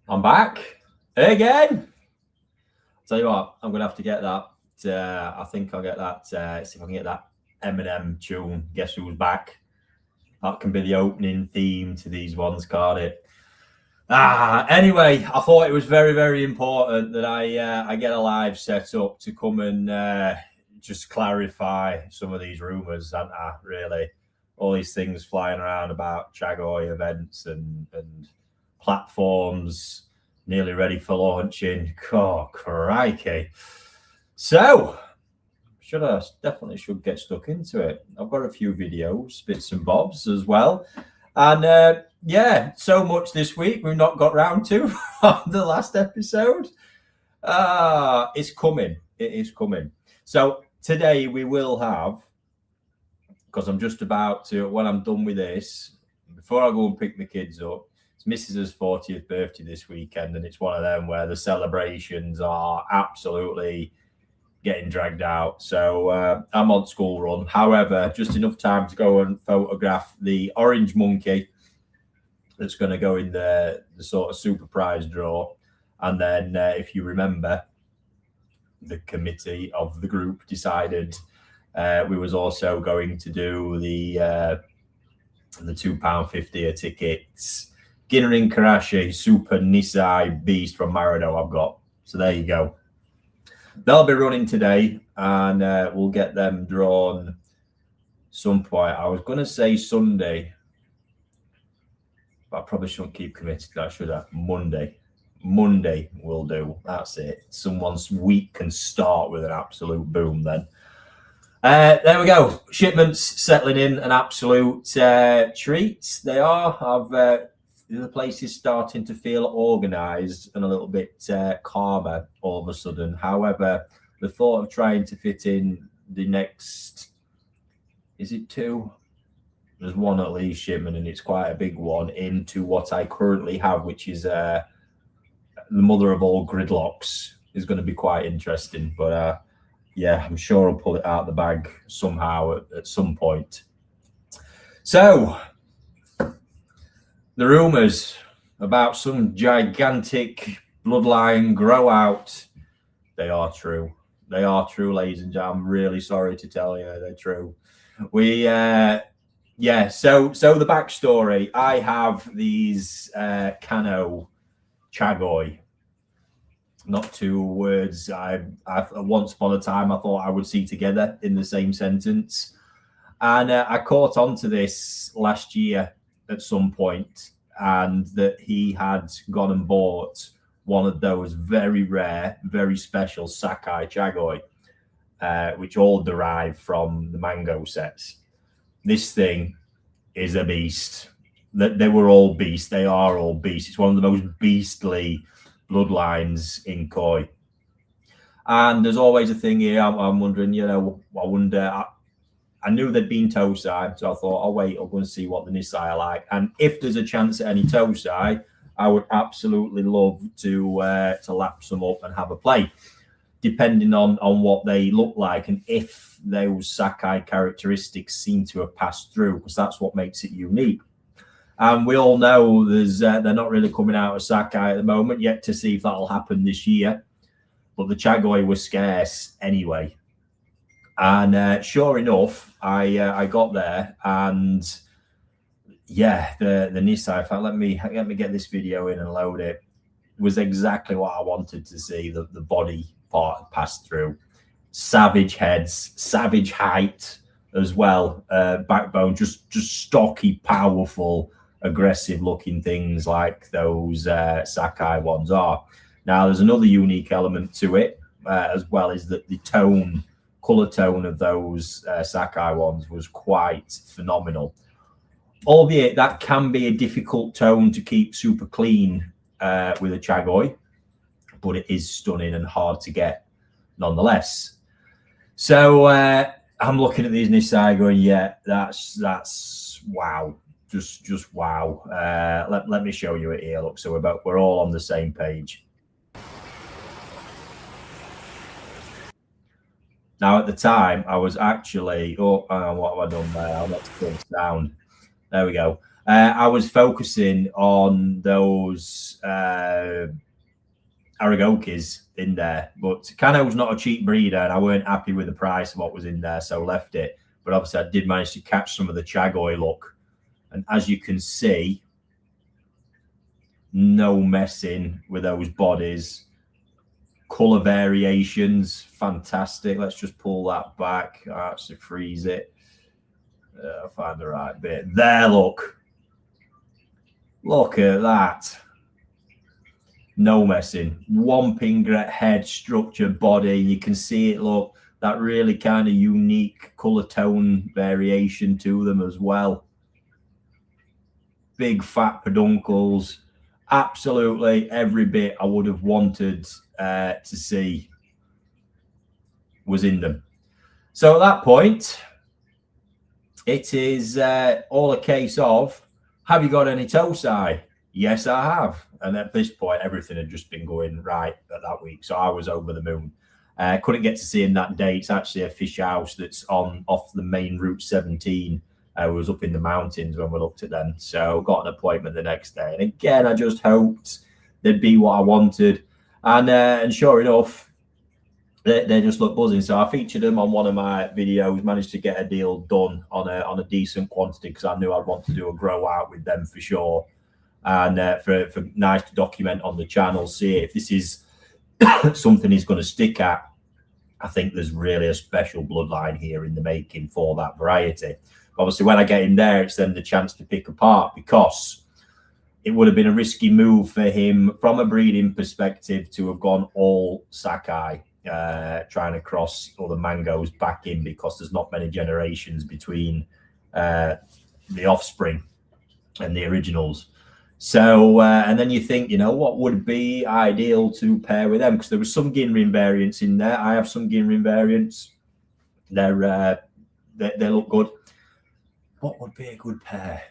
I'm back again. Tell you what, I'm gonna have to get that. I think I'll get that. See if I can get that Eminem tune. Guess who's back? That can be the opening theme to these ones, can't it? Anyway, I thought it was very, very important that I get a live set up to come and just clarify some of these rumours, aren't I? Really, all these things flying around about Chagoy events and platforms nearly ready for launching. Oh, crikey. So, definitely should get stuck into it. I've got a few videos, bits and bobs as well. And yeah, so much this week we've not got round to on the last episode. It's coming. It is coming. So today we will have, because I'm just about to, when I'm done with this, before I go and pick my kids up, it's Mrs.'s 40th birthday this weekend, and it's one of them where the celebrations are absolutely getting dragged out. So I'm on school run. However, just enough time to go and photograph the orange monkey that's going to go in the sort of super prize draw. And then if you remember, the committee of the group decided we was also going to do the £2.50 a tickets. Ginnerin Karashi Super Nisai Beast from Marido I've got. So there you go. They'll be running today, and we'll get them drawn some point. I was going to say Sunday, but I probably shouldn't keep committed to that, should I? Monday will do. That's it. Someone's week can start with an absolute boom then. There we go. Shipments settling in, an absolute treat. They are. The place is starting to feel organised and a little bit calmer all of a sudden. However, the thought of trying to fit in the next, is it two? There's one at least shipment, and it's quite a big one, into what I currently have, which is the mother of all gridlocks, is going to be quite interesting. But yeah, I'm sure I'll pull it out of the bag somehow at some point. So, the rumours about some gigantic bloodline grow out, they are true. They are true, ladies and gentlemen. I'm really sorry to tell you, they're true. Yeah, so the backstory. I have these Cano Chagoy. Not two words I've once upon a time I thought I would see together in the same sentence. And I caught on to this last year at some point, and that he had gone and bought one of those very rare, very special Sakai Chagoy, which all derive from the mango sets. This thing is a beast. They were all beasts. They are all beasts. It's one of the most beastly bloodlines in Koi. And there's always a thing here. I'm wondering, I wonder. I knew they'd been Tosai, so I thought, I'll wait. I'll go and see what the Nisai are like. And if there's a chance at any Tosai, I would absolutely love to lap some up and have a play, depending on what they look like and if those Sakai characteristics seem to have passed through, because that's what makes it unique. And we all know they're not really coming out of Sakai at the moment, yet to see if that'll happen this year. But the Chagoy was scarce anyway. And sure enough, I got there, and yeah, the Nisai, in fact, let me get this video in and load it. It was exactly what I wanted to see. The body part passed through. Savage heads, savage height as well. Backbone, just stocky, powerful, aggressive looking things like those Sakai ones are. Now, there's another unique element to it as well, is that the color tone of those Sakai ones was quite phenomenal. Albeit that can be a difficult tone to keep super clean with a Chagoy, but it is stunning and hard to get nonetheless. So I'm looking at these Nisai going, yeah, that's wow, just wow. Let me show you it here. Look, so we're all on the same page. Now, at the time, I was actually, what have I done there? I'll let it sound. There we go. I was focusing on those Aragokis in there, but Cano's not a cheap breeder, and I weren't happy with the price of what was in there, so left it. But obviously, I did manage to catch some of the Chagoy look, and as you can see, no messing with those bodies. Color variations, fantastic. Let's just pull that back. I actually freeze it. I'll find the right bit. There, look. Look at that. No messing. One pingret head, structure, body. You can see it, look, that really kind of unique color tone variation to them as well. Big fat peduncles. Absolutely every bit I would have wanted to see was in them. So at that point, it is all a case of, have you got any Tosai? Yes, I have. And at this point, everything had just been going right at that week. So I was over the moon. Couldn't get to see him that day. It's actually a fish house that's off the main Route 17. I was up in the mountains when we looked at them. So got an appointment the next day. And again, I just hoped they'd be what I wanted. And sure enough, they just look buzzing. So I featured them on one of my videos, managed to get a deal done on a decent quantity because I knew I'd want to do a grow out with them for sure. And for nice to document on the channel, see if this is something he's going to stick at. I think there's really a special bloodline here in the making for that variety. Obviously, when I get him there, it's then the chance to pick apart, because it would have been a risky move for him from a breeding perspective to have gone all Sakai, trying to cross all the mangoes back in, because there's not many generations between the offspring and the originals. So, and then you think, you know, what would be ideal to pair with them? Because there was some Ginrin variants in there. I have some Ginrin variants. They look good. What would be a good pair?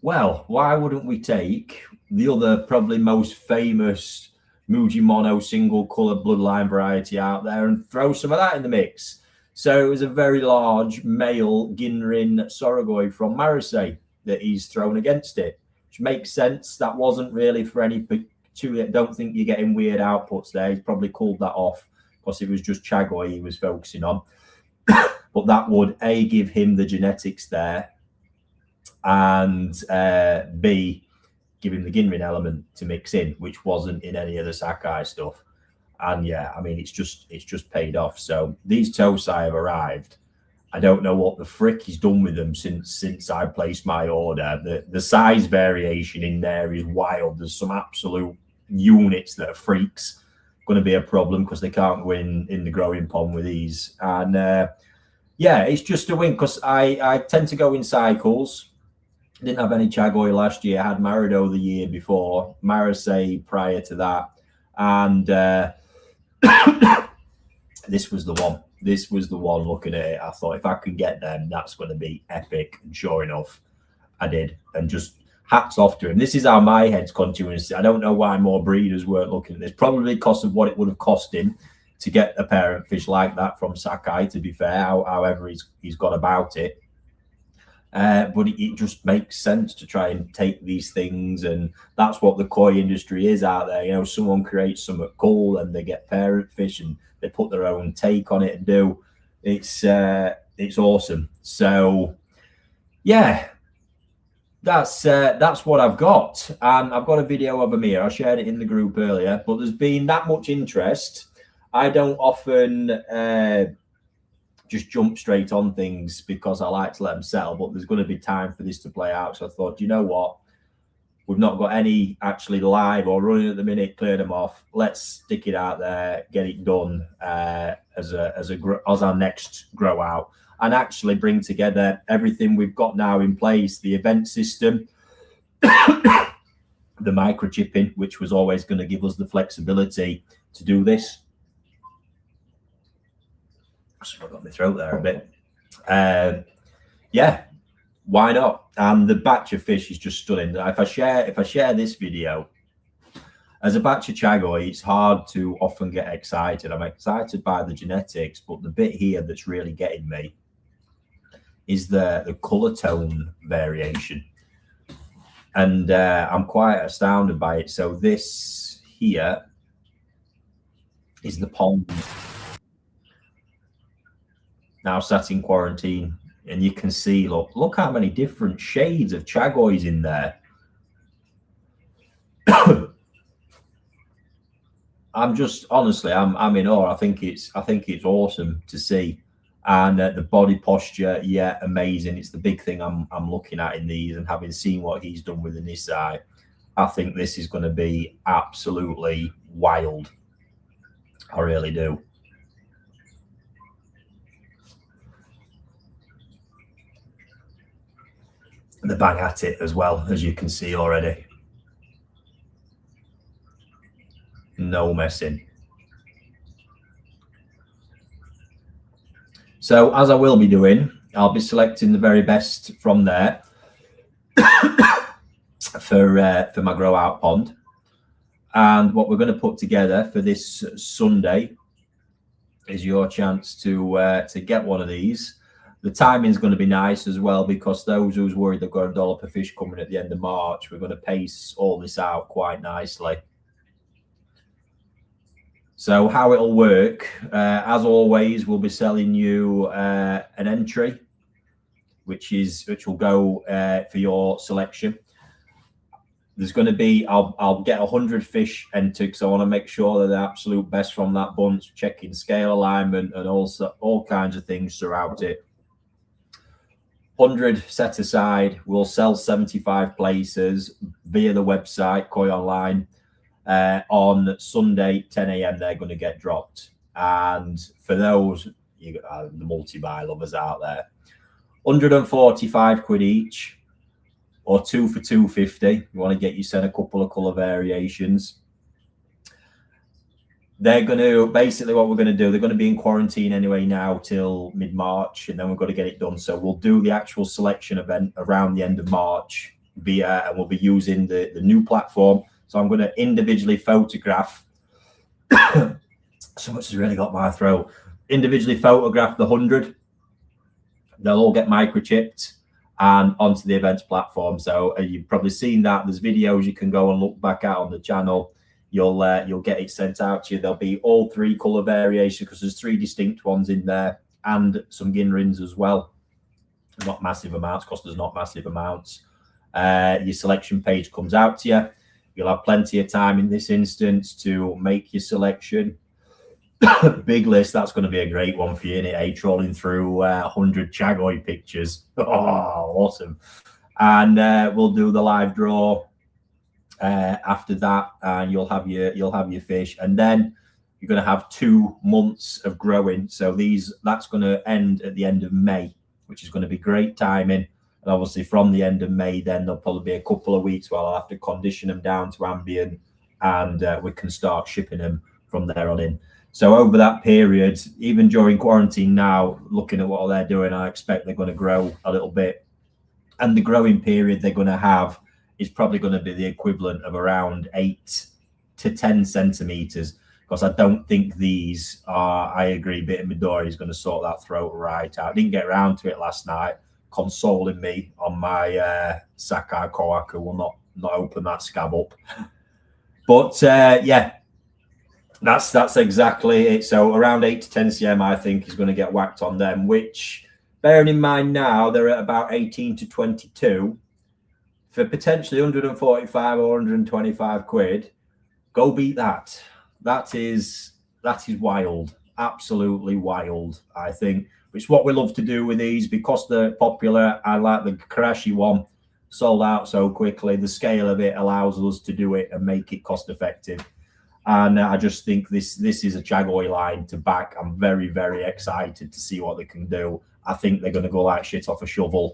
Well, why wouldn't we take the other probably most famous Mujimono single color bloodline variety out there and throw some of that in the mix? So it was a very large male Ginrin Sorogoi from Marseille that he's thrown against it, which makes sense. That wasn't really for any particular. I don't think you're getting weird outputs there. He's probably called that off because it was just Chagoy he was focusing on. But that would A, give him the genetics there, and B, give him the Ginrin element to mix in, which wasn't in any of the Sakai stuff. And yeah, I mean, it's just paid off. So these Tosai have arrived. I don't know what the frick he's done with them since I placed my order. The size variation in there is wild. There's some absolute units that are freaks. Going to be a problem because they can't win in the growing pond with these. And yeah, it's just a win because I tend to go in cycles. Didn't have any Chagoy last year. I had Marido the year before, Marseille prior to that, and this was the one. This was the one. Looking at it, I thought if I could get them, that's going to be epic. And sure enough, I did. And just hats off to him. This is how my head's continuing. I don't know why more breeders weren't looking at this. Probably because of what it would have cost him to get a parent fish like that from Sakai, to be fair, however he's gone about it. But it just makes sense to try and take these things, and that's what the koi industry is out there. You know, someone creates something cool and they get parent fish and they put their own take on it and do. It's awesome. So yeah, that's what I've got. And I've got a video of them here. I shared it in the group earlier, but there's been that much interest. I don't often just jump straight on things because I like to let them settle, but there's going to be time for this to play out. So I thought, you know what? We've not got any actually live or running at the minute, clear them off. Let's stick it out there, get it done as our next grow out, and actually bring together everything we've got now in place, the event system, the microchipping, which was always going to give us the flexibility to do this. I got my throat there a bit. Yeah, why not? And the batch of fish is just stunning. If I share this video as a batch of Chagoy, it's hard to often get excited. I'm excited by the genetics, but the bit here that's really getting me is the color tone variation. And I'm quite astounded by it. So this here is the pond. Now sat in quarantine, and you can see, look how many different shades of chagoys in there. I'm just honestly, I'm in awe. I think it's awesome to see, and the body posture, yeah, amazing. It's the big thing I'm looking at in these, and having seen what he's done with the Nisai, I think this is going to be absolutely wild. I really do. The bang at it as well, as you can see already. No messing. So as I will be doing, I'll be selecting the very best from there for my grow out pond. And what we're going to put together for this Sunday is your chance to get one of these. The timing is going to be nice as well, because those who's worried they've got $1 per fish coming at the end of March, we're going to pace all this out quite nicely. So how it'll work, as always, we'll be selling you an entry, which will go for your selection. There's going to be, I'll get 100 fish entered, because I want to make sure they're the absolute best from that bunch, checking scale alignment and also all kinds of things throughout it. 100 set aside. We'll sell 75 places via the website Koi Online. On Sunday 10 a.m. they're going to get dropped, and for those the multi-buy lovers out there, 145 quid each, or 2 for 250. You want to get you sent a couple of color variations. They're going to basically, what we're going to do, they're going to be in quarantine anyway now till mid-March, and then we've got to get it done. So we'll do the actual selection event around the end of March and we'll be using the new platform. So I'm going to individually photograph. So much has really got my throat. Individually photograph the 100. They'll all get microchipped and onto the events platform. So you've probably seen that. There's videos you can go and look back at on the channel. You'll get it sent out to you. There'll be all 3 color variations, because there's 3 distinct ones in there, and some Ginrins as well. Not massive amounts, because there's not massive amounts. Your selection page comes out to you. You'll have plenty of time in this instance to make your selection. Big list. That's going to be a great one for you, innit? Eh? Trolling through 100 chagoy pictures. Oh, awesome. And we'll do the live draw after that, and you'll have your fish, and then you're going to have 2 months of growing. So that's going to end at the end of May, which is going to be great timing. And obviously from the end of May, then there'll probably be a couple of weeks where I'll have to condition them down to ambient, and we can start shipping them from there on in. So over that period, even during quarantine now, looking at what they're doing, I expect they're going to grow a little bit. And the growing period they're going to have is probably going to be the equivalent of around 8 to 10 centimeters, because I don't think these are, I agree, Bit of Midori is going to sort that throat right out. I didn't get around to it last night, consoling me on my Sakai Kohaku will not open that scab up. But yeah, that's exactly it. So around 8 to 10 cm, I think, is going to get whacked on them, which, bearing in mind now they're at about 18 to 22 for potentially 145 or 125 quid. Go beat that. That is wild, absolutely wild, I think. Which is what we love to do with these, because they're popular. I like the Karashi one, sold out so quickly. The scale of it allows us to do it and make it cost effective. And I just think this is a Chagoy line to back. I'm very, very excited to see what they can do. I think they're going to go like shit off a shovel.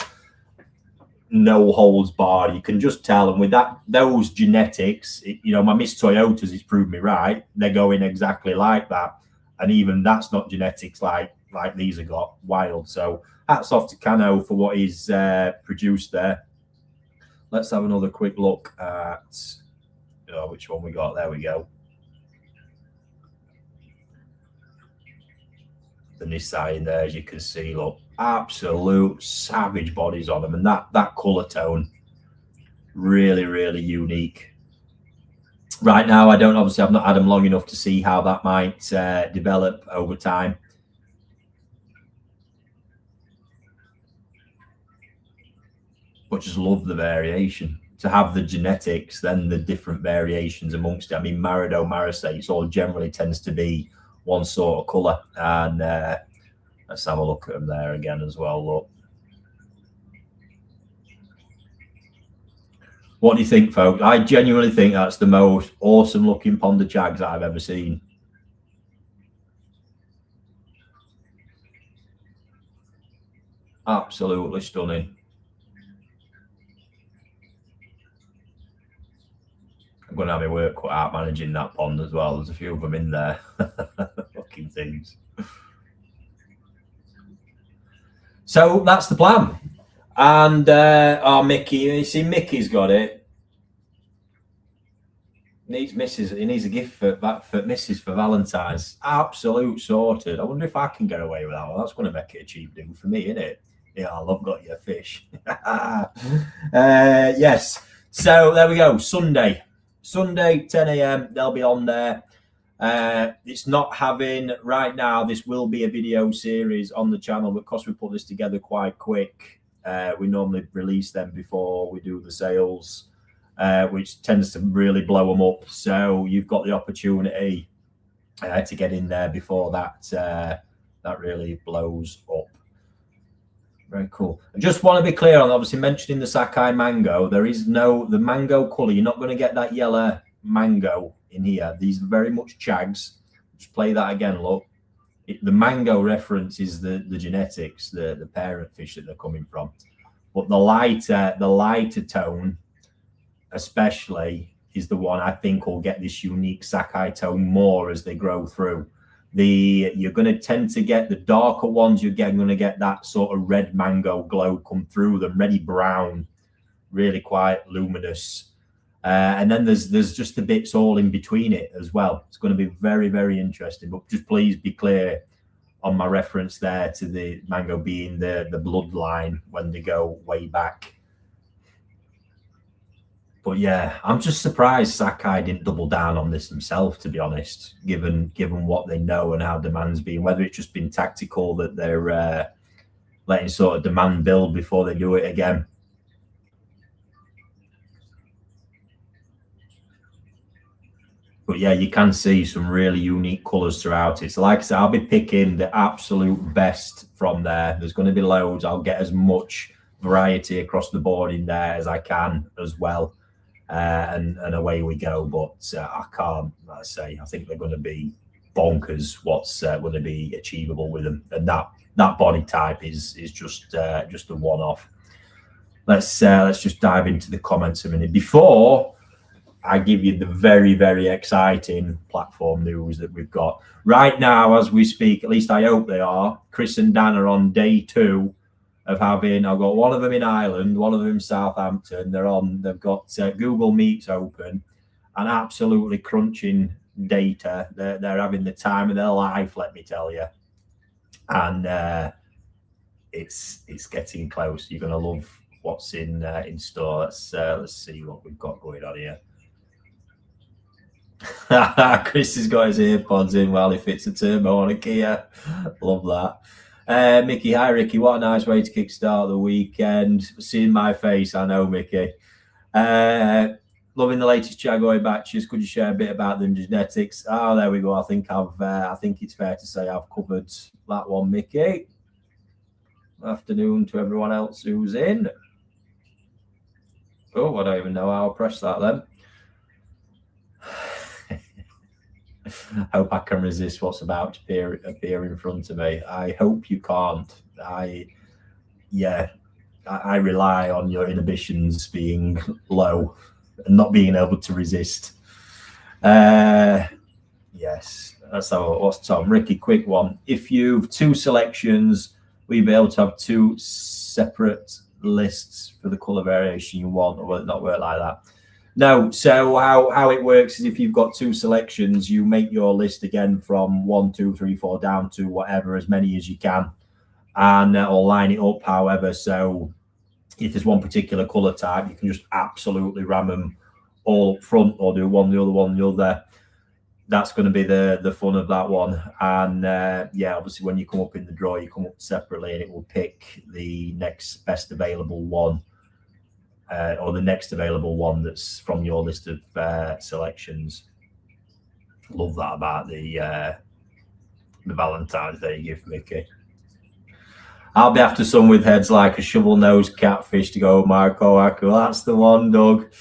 No holds barred. You can just tell. And with those genetics, my Miss Toyotas, it's proved me right. They're going exactly like that. And even that's not genetics like these have got. Wild. So hats off to Kano for what he's produced there. Let's have another quick look at which one we got. There we go. The Nisai in there, as you can see, look, absolute savage bodies on them, and that color tone, Really, really unique. Right now, I've not had them long enough to see how that might develop over time. But just love the variation. To have the genetics, then the different variations amongst it. I mean, Marido, Marisates all generally tends to be one sort of colour. And let's have a look at them there again as well. Look. What do you think, folks? I genuinely think that's the most awesome looking pond of chags that I've ever seen. Absolutely stunning. I'm going to have my work cut out managing that pond as well. There's a few of them in there. Fucking things. So that's the plan. And our Mickey, you see, Mickey's got it. He needs a gift for Mrs. for Valentine's. Absolute sorted. I wonder if I can get away with that one. That's going to make it a cheap do for me, isn't it? Yeah, I've got your fish. Yes. So there we go. Sunday, 10 a.m. They'll be on there. It's not having right now. This will be a video series on the channel, but because we put this together quite quick, we normally release them before we do the sales, which tends to really blow them up. So you've got the opportunity to get in there before that really blows up. Very cool. I just want to be clear on, obviously mentioning the Sakai mango. There is the mango colour. You're not going to get that yellow mango in here. These are very much chags. Just play that again. Look, the mango reference is the genetics, the parent fish that they're coming from. But the lighter tone, especially, is the one I think will get this unique Sakai tone more as they grow through. You're going to tend to get the darker ones. You're going to get that sort of red mango glow come through them, reddy brown, really quite luminous. And then there's just the bits all in between it as well. It's going to be very, very interesting. But just please be clear on my reference there to the mango being the bloodline when they go way back. But yeah, I'm just surprised Sakai didn't double down on this themselves, to be honest, given what they know and how demand's been, whether it's just been tactical that they're letting sort of demand build before they do it again. But yeah, you can see some really unique colours throughout it. So like I said, I'll be picking the absolute best from there. There's going to be loads. I'll get as much variety across the board in there as I can as well. And away we go. But I can't, like I say, I think they're going to be bonkers what's going to be achievable with them. And that body type is just a one-off. Let's just dive into the comments a minute before I give you the very, very exciting platform news that we've got right now as we speak. At least I hope they are. Chris and Dan are on day 2 of having. I've got one of them in Ireland, one of them in Southampton. They've got Google Meets open and absolutely crunching data. They're having the time of their life, let me tell you. And it's getting close. You're gonna love what's in store. Let's see what we've got going on here. Chris has got his earpods in while he fits a turbo on a Kia. Love that. Mickey, hi Ricky. What a nice way to kickstart the weekend. Seeing my face, I know, Mickey. Loving the latest Jaguar batches. Could you share a bit about the genetics? Oh, there we go. I think it's fair to say I've covered that one, Mickey. Afternoon to everyone else who's in. Oh, I don't even know how I'll press that then. I hope I can resist what's about to appear in front of me. I hope you can't. I rely on your inhibitions being low and not being able to resist. Yes, that's what's Tom. Ricky, quick one. If you've 2 selections, will you be able to have 2 separate lists for the color variation you want, or will it not work like that? No. So how it works is if you've got 2 selections, you make your list again from 1, 2, 3, 4 down to whatever, as many as you can, and or line it up however. So if there's one particular color type, you can just absolutely ram them all up front, or do one the other, one the other. That's going to be the fun of that one. And yeah, obviously when you come up in the draw, you come up separately, and it will pick the next best available one, or the next available one that's from your list of selections. Love that about the Valentine's Day gift, Mickey. I'll be after some with heads like a shovel-nosed catfish to go, Marco. That's the one, Doug.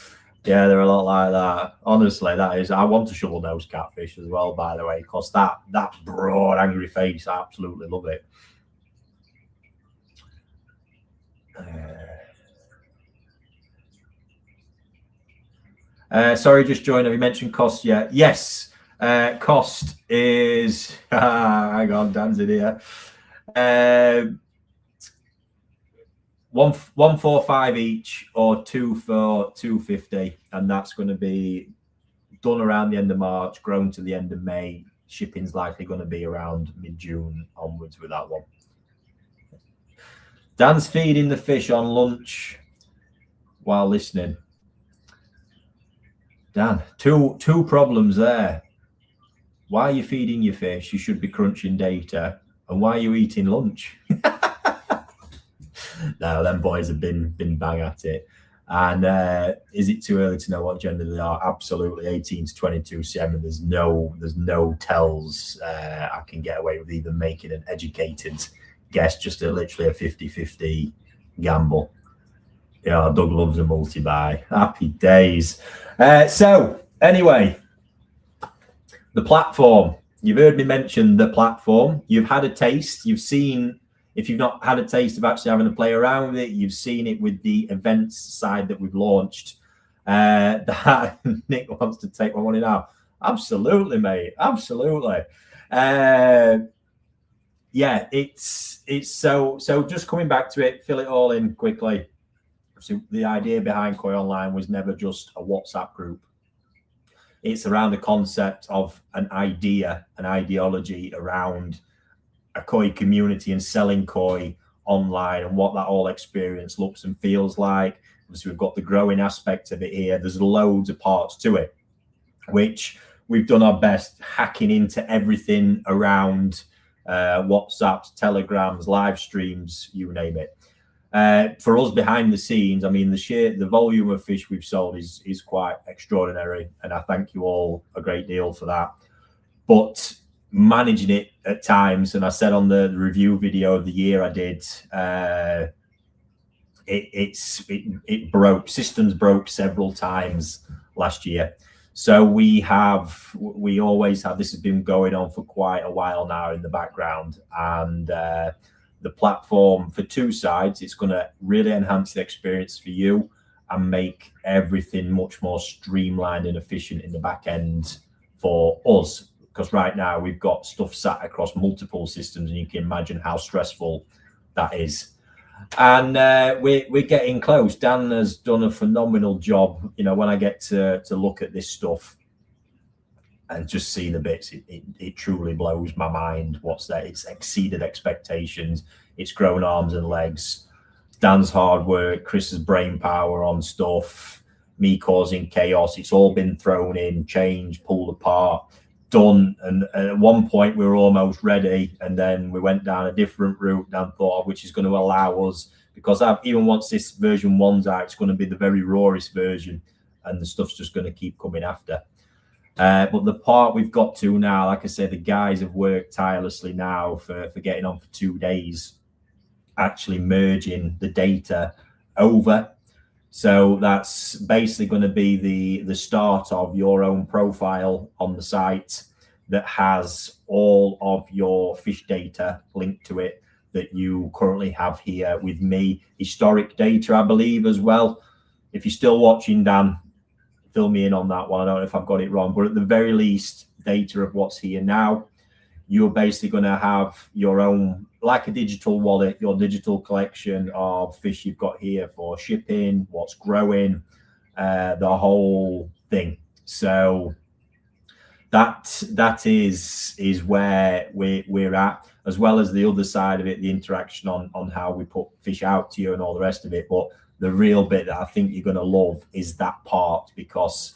Yeah, they're a lot like that. Honestly, that is. I want a shovel-nosed catfish as well, by the way, because that broad, angry face, I absolutely love it. Sorry, just joined. Have you mentioned cost yet? Yes. Cost is. Hang on, Dan's in here. 145 each, or 2 for 250, and that's going to be done around the end of March, grown to the end of May. Shipping's likely going to be around mid-June onwards with that one. Dan's feeding the fish on lunch while listening. Dan, two problems there. Why are you feeding your fish? You should be crunching data. And why are you eating lunch? No, them boys have been bang at it. And is it too early to know what gender they are? Absolutely, 18 to 22, 7. There's no tells. I can get away with even making an educated guess, just literally a 50-50 gamble. Yeah, Doug loves a multi-buy. Happy days. So anyway, the platform. You've heard me mention the platform. You've had a taste. You've seen. If you've not had a taste of actually having to play around with it, you've seen it with the events side that we've launched. That Nick wants to take my money now. Absolutely, mate. Absolutely. Yeah, it's so just coming back to it, fill it all in quickly. So the idea behind Koi Online was never just a WhatsApp group. It's around the concept of an idea, an ideology around a koi community and selling koi online, and what that whole experience looks and feels like. Obviously, we've got the growing aspect of it here. There's loads of parts to it, which we've done our best hacking into everything around WhatsApps, Telegrams, live streams, you name it. For us behind the scenes, I mean, the volume of fish we've sold is quite extraordinary, and I thank you all a great deal for that. But managing it at times, and I said on the review video of the year I did, it broke. Systems broke several times last year. So we always have, this has been going on for quite a while now in the background, and the platform for two sides, it's going to really enhance the experience for you and make everything much more streamlined and efficient in the back end for us. Because right now we've got stuff sat across multiple systems, and you can imagine how stressful that is. And we're getting close. Dan has done a phenomenal job. You know, when I get to look at this stuff and just see the bits, it truly blows my mind what's there. It's exceeded expectations. It's grown arms and legs. Dan's hard work, Chris's brain power on stuff, me causing chaos. It's all been thrown in, changed, pulled apart, done. And at one point we were almost ready, and then we went down a different route Dan thought of, which is going to allow us, because even once this version 1's out, it's going to be the very rawest version, and the stuff's just going to keep coming after. But the part we've got to now, like I say, the guys have worked tirelessly now for getting on for 2 days, actually merging the data over. So that's basically going to be the start of your own profile on the site that has all of your fish data linked to it that you currently have here with me. Historic data, I believe, as well. If you're still watching, Dan, fill me in on that one. I don't know if I've got it wrong, but at the very least, data of what's here now. You're basically going to have your own, like a digital wallet, your digital collection of fish you've got here for shipping, what's growing, the whole thing. So that is where we're at, as well as the other side of it, the interaction on how we put fish out to you and all the rest of it. But the real bit that I think you're going to love is that part, because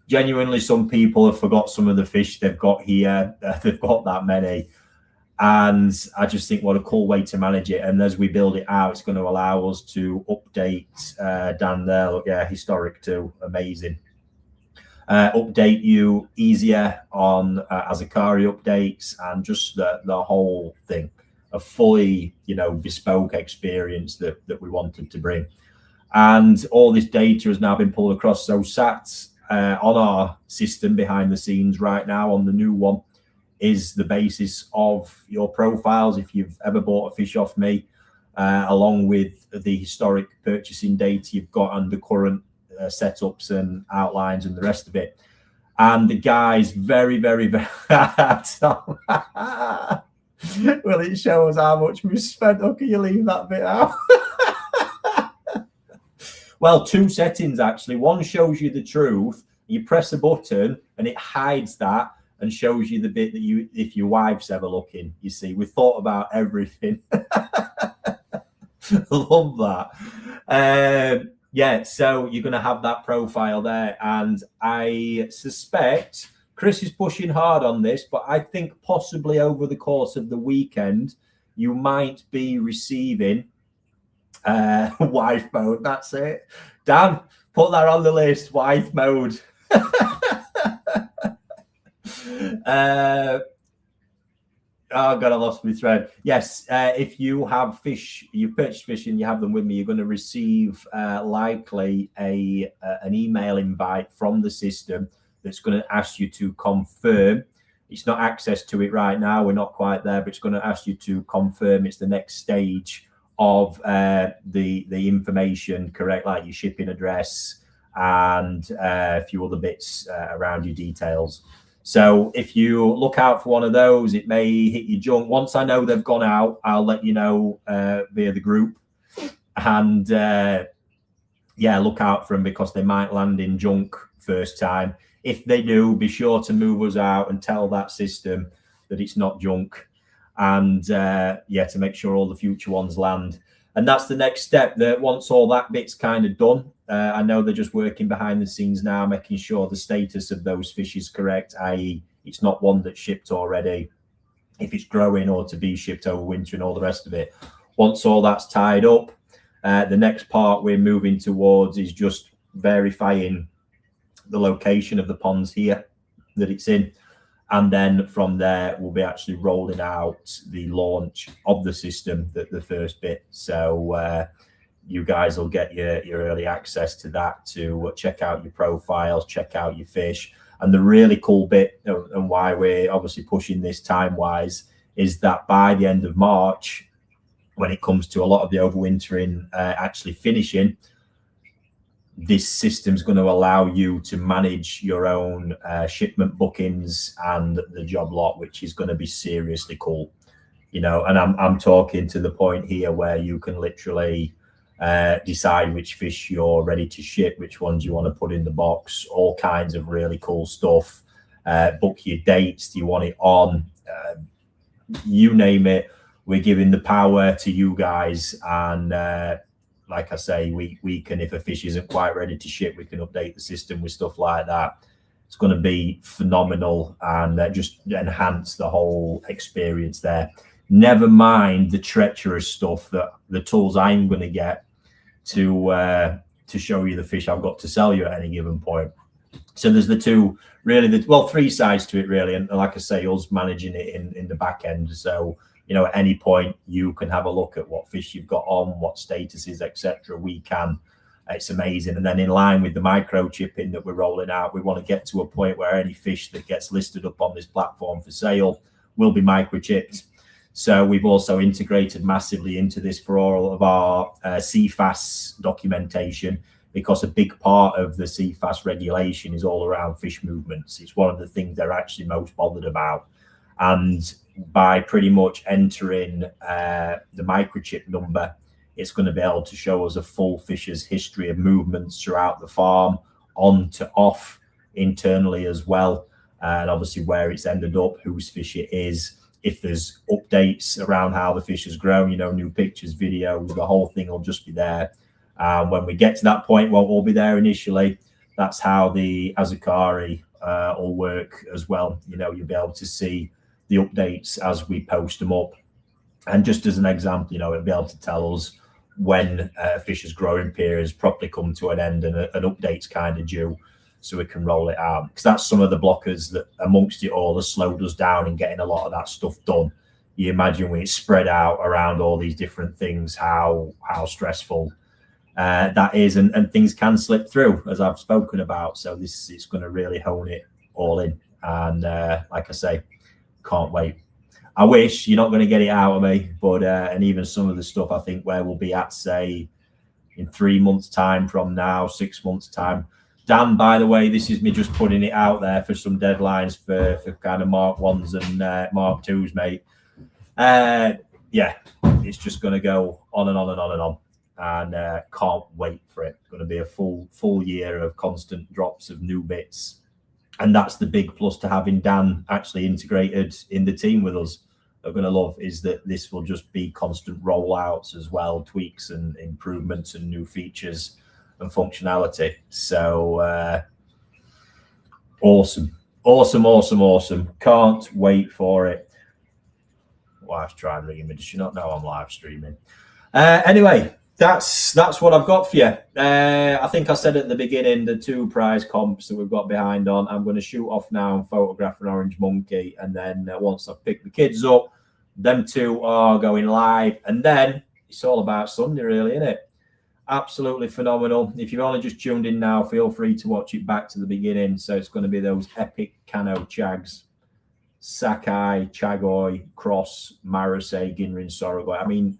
genuinely some people have forgot some of the fish they've got here. They've got that many. And I just think what a cool way to manage it. And as we build it out, it's going to allow us to update down there. Look, yeah, historic too. Amazing. Update you easier on Azakari updates, and just the whole thing, a fully, you know, bespoke experience that we wanted to bring. And all this data has now been pulled across. So sat on our system behind the scenes right now on the new one is the basis of your profiles. If you've ever bought a fish off me, along with the historic purchasing data you've got under current setups and outlines and the rest of it. And the guys very, very, very will it show us how much we've spent, or can you leave that bit out? Well, two settings actually. One shows you the truth. You press a button and it hides that and shows you the bit that you, if your wife's ever looking, you see, we thought about everything. Love that. Yeah, so you're going to have that profile there. And I suspect Chris is pushing hard on this, but I think possibly over the course of the weekend, you might be receiving wife mode. That's it. Dan, put that on the list, wife mode. Oh God, I lost my thread. Yes, if you have fish, you've purchased fish and you have them with me, you're going to receive likely an email invite from the system that's going to ask you to confirm. It's not access to it right now. We're not quite there, but it's going to ask you to confirm it's the next stage of the information correct, like your shipping address and a few other bits around your details. So if you look out for one of those, it may hit your junk. Once I know they've gone out, I'll let you know via the group. And yeah, look out for them, because they might land in junk first time. If they do, be sure to move us out and tell that system that it's not junk. And yeah, to make sure all the future ones land. And that's the next step. That once all that bit's kind of done, I know they're just working behind the scenes now, making sure the status of those fish is correct, i.e. it's not one that's shipped already, if it's growing, or to be shipped over winter and all the rest of it. Once all that's tied up, the next part we're moving towards is just verifying the location of the ponds here that it's in. And then from there, we'll be actually rolling out the launch of the system, the first bit. So you guys will get your early access to that, to check out your profiles, check out your fish. And the really cool bit, and why we're obviously pushing this time-wise, is that by the end of March, when it comes to a lot of the overwintering actually finishing, this system's going to allow you to manage your own shipment bookings and the job lot, which is going to be seriously cool. You know, and I'm talking to the point here where you can literally decide which fish you're ready to ship, which ones you want to put in the box, all kinds of really cool stuff. Book your dates. Do you want it on? You name it. We're giving the power to you guys. And like I say, we can, if a fish isn't quite ready to ship, we can update the system with stuff like that. It's going to be phenomenal and just enhance the whole experience there. Never mind the treacherous stuff, that the tools I'm going to get to show you the fish I've got to sell you at any given point. So there's the two, really, three sides to it, really. And like I say, us managing it in the back end. So, you know, at any point you can have a look at what fish you've got on, what statuses, etc. We can. It's amazing. And then in line with the microchipping that we're rolling out, we want to get to a point where any fish that gets listed up on this platform for sale will be microchipped. So we've also integrated massively into this for all of our CFAS documentation, because a big part of the CFAS regulation is all around fish movements. It's one of the things they're actually most bothered about. And by pretty much entering the microchip number, it's going to be able to show us a full fish's history of movements throughout the farm, on to off, internally as well, and obviously where it's ended up, whose fish it is. If there's updates around how the fish has grown, you know, new pictures, videos, the whole thing will just be there. And when we get to that point, won't all be there initially. That's how the Azakari will work as well. You know, you'll be able to see the updates as we post them up. And just as an example, you know, it'll be able to tell us when a fish's growing period has properly come to an end and an update's kind of due, so we can roll it out. Because that's some of the blockers that amongst it all has slowed us down in getting a lot of that stuff done. You imagine when it's spread out around all these different things, how stressful that is, and things can slip through, as I've spoken about. So it's going to really hone it all in. And like I say, can't wait. I wish you're not going to get it out of me, but and even some of the stuff I think where we'll be at, say, in 3 months' time from now, 6 months' time. Dan, by the way, this is me just putting it out there for some deadlines for kind of Mark 1s and Mark 2s, mate. Yeah, it's just going to go on and on and on and on, and can't wait for it. It's going to be a full year of constant drops of new bits. And that's the big plus to having Dan actually integrated in the team with us. I'm going to love is that this will just be constant rollouts as well, tweaks and improvements and new features and functionality. So awesome. Can't wait for it. Wife's trying ringing me. Does she not know I'm live streaming? Anyway, that's what I've got for you. I think I said at the beginning the 2 prize comps that we've got behind on. I'm going to shoot off now and photograph an orange monkey, and then once I've picked the kids up, them 2 are going live, and then it's all about Sunday, really, isn't it? Absolutely phenomenal. If you've only just tuned in now, feel free to watch it back to the beginning. So it's going to be those epic Cano Chags, Sakai, Chagoi, Cross, Marasay, Ginrin, Sorogoi. I mean,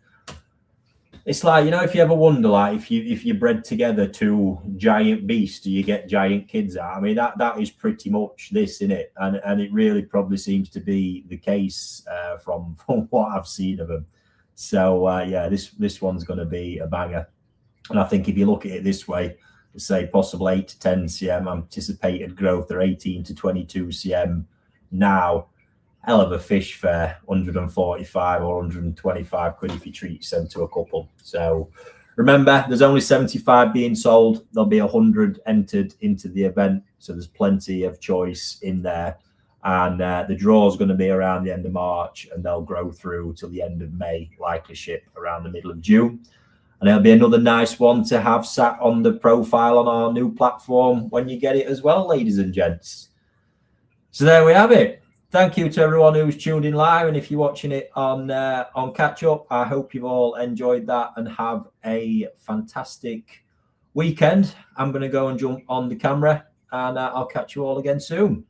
it's like, you know, if you ever wonder, like, if you bred together 2 giant beasts, do you get giant kids out? I mean, that is pretty much this, isn't it? And it really probably seems to be the case from what I've seen of them. So yeah, this one's going to be a banger. And I think if you look at it this way, say possible 8 to 10 cm anticipated growth, they're 18 to 22 cm now. Hell of a fish for 145 or 125 quid if you treat them to a couple. So remember, there's only 75 being sold. There'll be 100 entered into the event. So there's plenty of choice in there. And the draw is going to be around the end of March, and they'll grow through till the end of May, likely ship around the middle of June. And it'll be another nice one to have sat on the profile on our new platform when you get it as well, ladies and gents. So there we have it. Thank you to everyone who's tuned in live, and if you're watching it on catch up, I hope you've all enjoyed that and have a fantastic weekend. I'm going to go and jump on the camera, and I'll catch you all again soon.